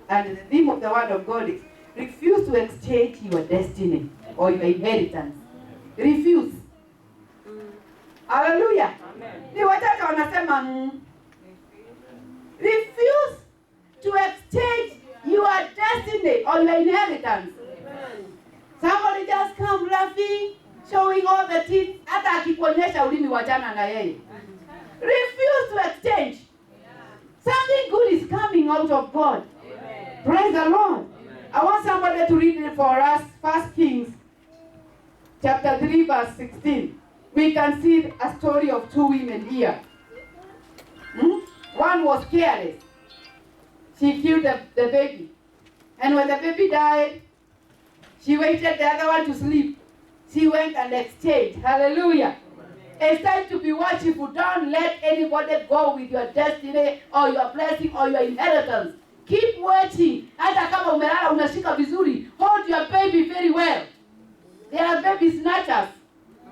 and the theme of the word of God is refuse to exchange your destiny or your inheritance. Refuse. Hallelujah. Ni wachache wanasema refuse to exchange your destiny or your inheritance. Somebody just come laughing, showing all the teeth, hata akikuonyesha ulimi wachana na yeye. Refuse to exchange. Something good is coming out of God. Amen. Praise the Lord. Amen. I want somebody to read it for us. 1 Kings chapter 3 verse 16. We can see a story of two women here. One was careless. She killed the baby. And when the baby died, she waited the other one to sleep. She went and exchanged. Hallelujah. It's time to be watchful. Don't let anybody go with your destiny or your blessing or your inheritance. Keep watching. Hata kama umelala unashika vizuri. Hold your baby very well. They are baby snatchers.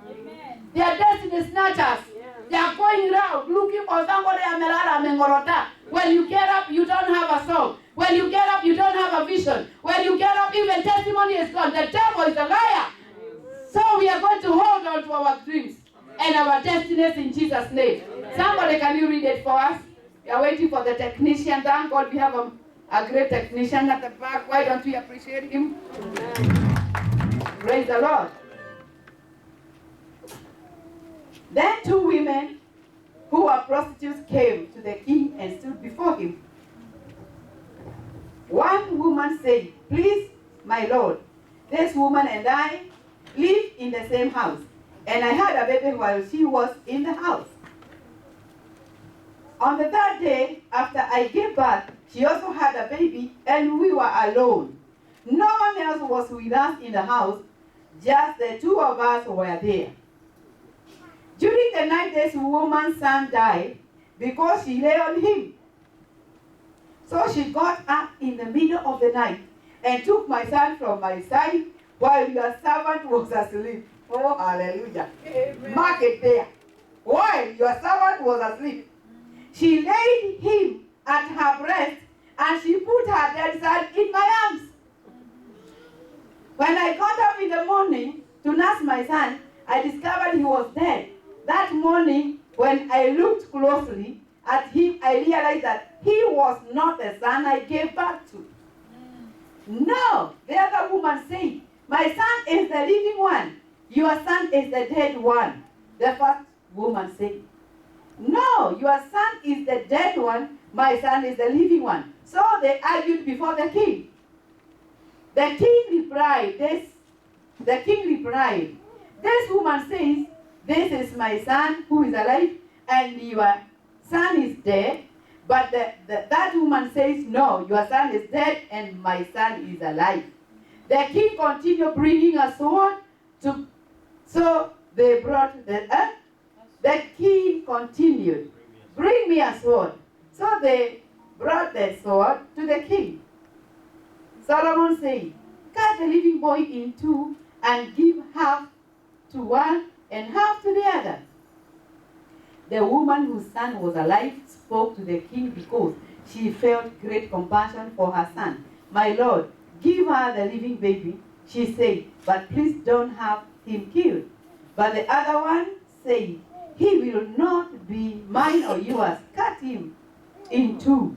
Amen. They are destiny snatchers. Yeah. They are going around looking for somebody amelala amengorota. When you get up, you don't have a song. When you get up, you don't have a vision. When you get up, even testimony is gone. The devil is a liar. So we are going to hold on to our dreams and our destinies in Jesus' name. Amen. Somebody, can you read it for us? We are waiting for the technician. Thank God we have a great technician at the back. Why don't we appreciate him? Amen. Praise the Lord. Then two women who were prostitutes came to the king and stood before him. One woman said, "Please, my lord, this woman and I live in the same house. And I had a baby while she was in the house. On the third day, after I gave birth, she also had a baby, and we were alone. No one else was with us in the house, just the two of us were there. During the night, this woman's son died because she lay on him. So she got up in the middle of the night and took my son from my side while your servant was asleep." Oh, hallelujah. Amen. Mark it there. While your servant was asleep, she laid him at her breast and she put her dead son in my arms. When I got up in the morning to nurse my son, I discovered he was dead. That morning, when I looked closely at him, I realized that he was not the son I gave birth to. No, the other woman said, "My son is the living one. Your son is the dead one." The first woman said, "No, your son is the dead one. My son is the living one." So they argued before the king. The king replied, "This woman says, 'This is my son who is alive, and your son is dead.' But that woman says, 'No, your son is dead, and my son is alive.'" The king continued bringing a sword so they brought the king continued, "Bring me a sword." So they brought the sword to the king. Solomon said, "Cut the living boy in two and give half to one and half to the other." The woman whose son was alive spoke to the king because she felt great compassion for her son. "My lord, give her the living baby," she said, "but please don't have him killed." But the other one said, "He will not be mine or yours. Cut him in two."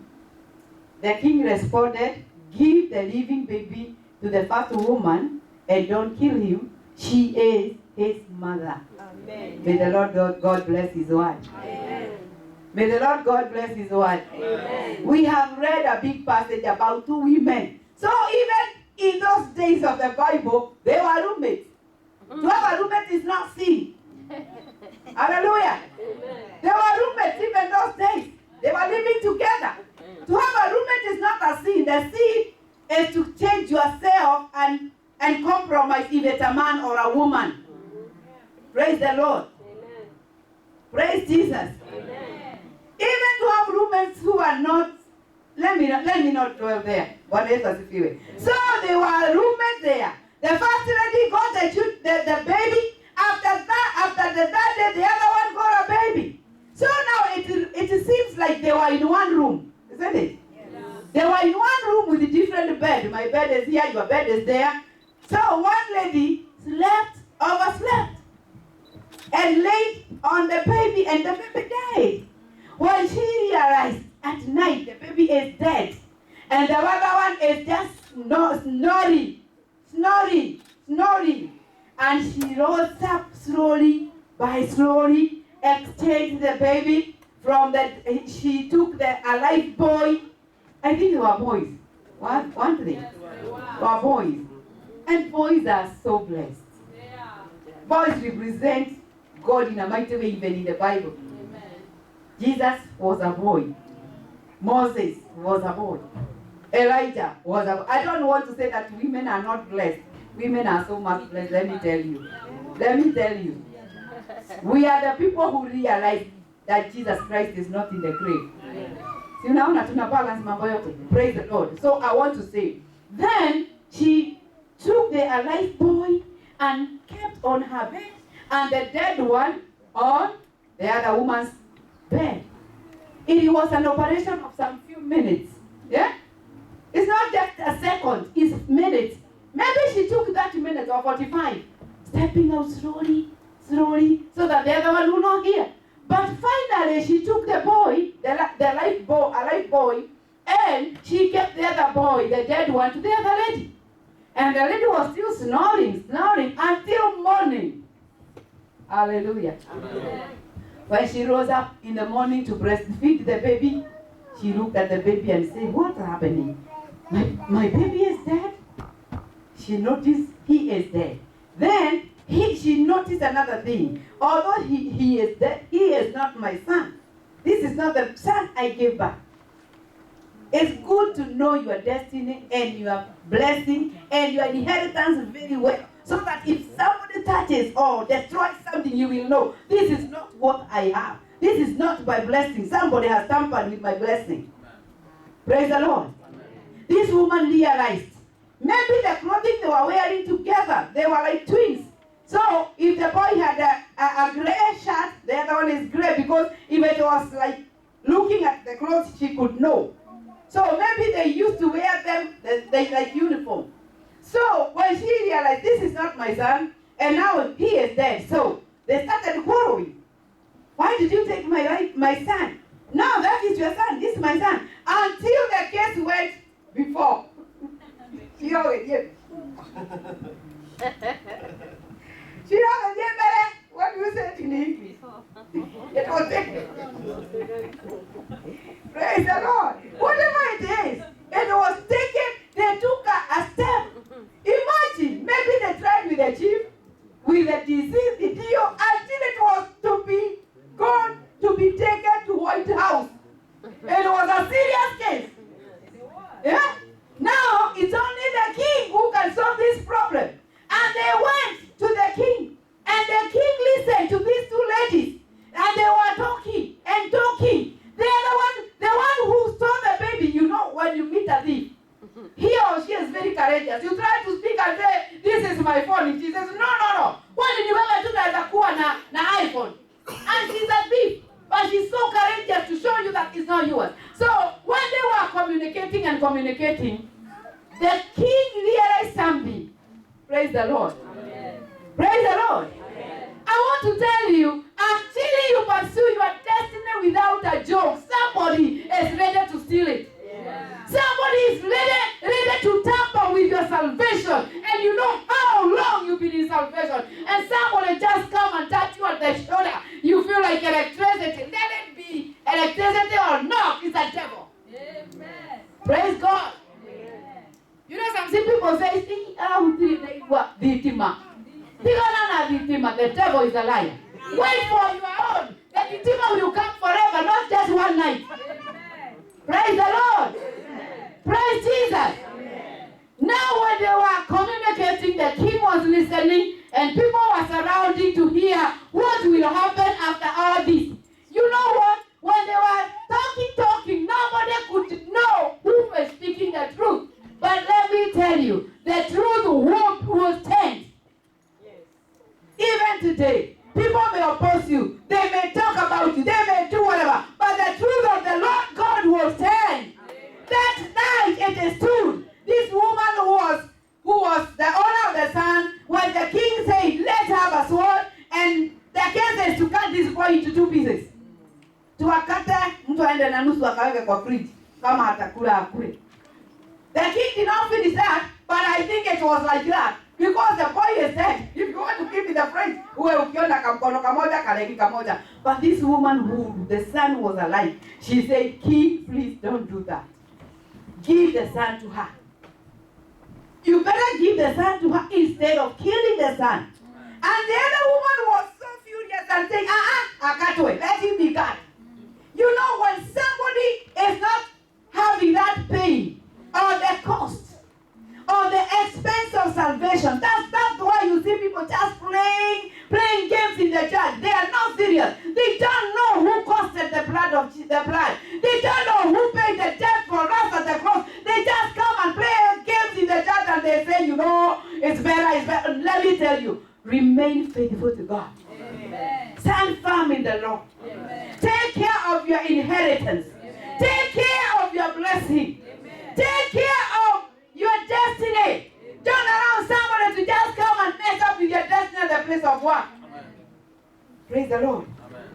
The king responded, "Give the living baby to the first woman and don't kill him. She is his mother." Amen. May the Lord God bless his word. Amen. May the Lord God bless his word. Amen. We have read a big passage about two women. So even in those days of the Bible, they were roommates. To have a roommate is not sin. Hallelujah. Amen. They were roommates even those days. They were living together. To have a roommate is not a sin. The sin is to change yourself and compromise if it's a man or a woman. Praise the Lord. Amen. Praise Jesus. Amen. Even to have roommates who are not, let me not dwell there. So they were roommates there. The first lady got the baby. After the third day, the other one got a baby. So now it seems like they were in one room, isn't it? Yes. They were in one room with my bed is here, your bed is there. So one lady overslept, and laid on the baby, and the baby died. When she realized at night the baby is dead, and the other one is just snoring, and she rose up slowly, exchanged the baby from she took the alive boy. I think they were boys. Weren't they? Were boys. And boys are so blessed. Boys represent God in a mighty way, even in the Bible. Amen. Jesus was a boy. Moses was a boy. Elijah was a boy. I don't want to say that women are not blessed. Women are so much blessed, let me tell you. We are the people who realize that Jesus Christ is not in the grave. You know, praise the Lord. So I want to say, then she took the alive boy and kept on her bed, and the dead one on the other woman's bed. It was an operation of some few minutes. Yeah? It's not just a second, it's minutes. Maybe she took 30 minutes or 45, stepping out slowly, so that the other one will not hear. But finally, she took the boy, alive boy, and she kept the other boy, the dead one, to the other lady. And the lady was still snoring until morning. Hallelujah. Amen. When she rose up in the morning to breastfeed the baby, she looked at the baby and said, "What's happening? My baby is dead?" She noticed he is dead. Then she noticed another thing. Although he is dead, he is not my son. This is not the son I gave back. It's good to know your destiny and your blessing and your inheritance very well, so that if somebody touches or destroys something, you will know, this is not what I have. This is not my blessing. Somebody has tampered with my blessing. Praise the Lord. This woman realized, maybe the clothing they were wearing together, they were like twins. So if the boy had a gray shirt, the other one is gray, because if it was like looking at the clothes, she could know. So maybe they used to wear them they like uniform. So when she realized, this is not my son, and now he is dead, so they started quarreling. Why did you take my son? No, that is your son. This is my son. Until the case went before. She always did. What do you say in English? It was taken. Praise the Lord. Whatever it is, it was taken. They took a step. Imagine, maybe they tried with the chief, with the disease, the deal, until it was to be gone, to be taken to White House. It was a serious case. Yeah? Now, it's only the king who can solve this problem. And they went to the king. And the king listened to these two ladies. And they were talking and talking. The one who stole the baby, you know, when you meet a thief, he or she is very courageous. You try to speak and say, "This is my phone." And she says, no. Why did you ever do that na iPhone? And she's a thief. But she's so courageous to show you that it's not yours. So when they were communicating, the king realized something. Praise the Lord. Amen. Praise the Lord. Amen. I want to tell you, until you pursue your destiny without a job, somebody is ready to steal it. Yeah. Somebody is ready to tamper with your salvation. And you know how long you've been in salvation. And somebody just come and touch you on the shoulder. You feel like electricity. Let it be electricity or not, it's a devil. Amen. Praise God. Amen. You know, some people say, the devil is a liar. Wait for your own. The victima will come forever, not just one night. Amen. Praise the Lord. Amen. Praise Jesus. Amen. Now when they were communicating, the king was listening, and people were surrounding to hear what will happen after all this. You know what? When they were talking, nobody could know who was speaking the truth. But let me tell you, the truth will stand. Yes. Even today, people may oppose you. They may talk about you. They may do whatever. But the truth of the Lord God will stand. Amen. That night it is true. This woman akaweke kwa fridge kama atakula akule. The king did not finish that, but I think it was like that. Because the boy is dead. If you want to keep in the fridge, uwe ukiona kamkono kamoja, kalegi kamoja. But this woman who the son was alive, she said, king, please don't do that. Give the son to her. You better give the son to her instead of killing the son. And the other woman was so furious and saying, akatwe, let him be cut. You know, when somebody is not having that pain or the cost or the expense of salvation, that's why you see people just playing games in the church. They are not serious. They don't know who costed the blood of the blood. They don't know who paid the debt for us at the cross. They just come and play games in the church and they say, you know, it's better. Let me tell you, remain faithful to God. Amen. Stand firm in the Lord. Amen. Take care of your inheritance. Amen. Take care of your blessing. Amen. Take care of your destiny. Don't allow somebody to just come and mess up with your destiny at the place of work. Amen. Praise the Lord.